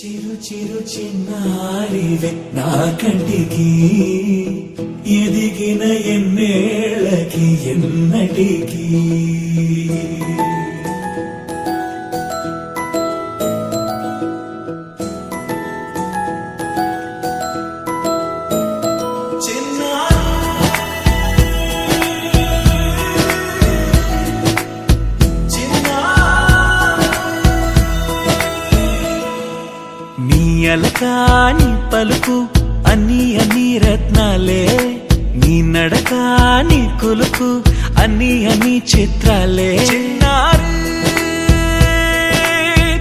చిరు చిరు చిన్నారివే నా కంటికి ఎదిగిన ఎన్నేళ్ళకి ఎన్నటికి అలకాని పలుకు అన్ని అన్ని రత్నాలే నీ నడక నీ కులుకు అన్ని అన్ని చిత్రాలే చిన్నారు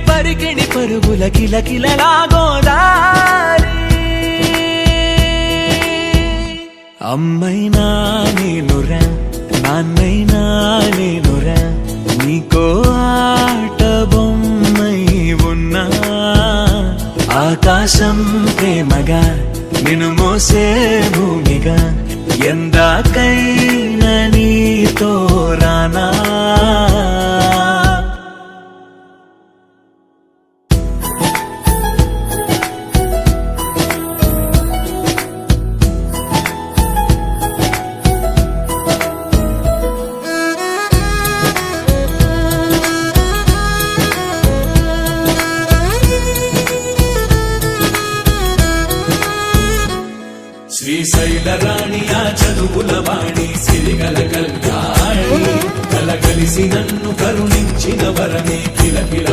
పరికిణి పరుగుల కిలకిలలా గోదారి అమ్మైనా నేనురా నాన్నైనా నేనురా నీకో ఆట బొమ్మై ఉన్నా ఆకాశం ప్రేమగా నిన్ను మోసే భూమిగా ఎందాకైనా నీతో రానా శ్రీశైల రాణి ఆ చదువుల వాణి సిరిగల కల్యాణి కలగలిసి నన్ను కరుణించిన వరమే కిలకిల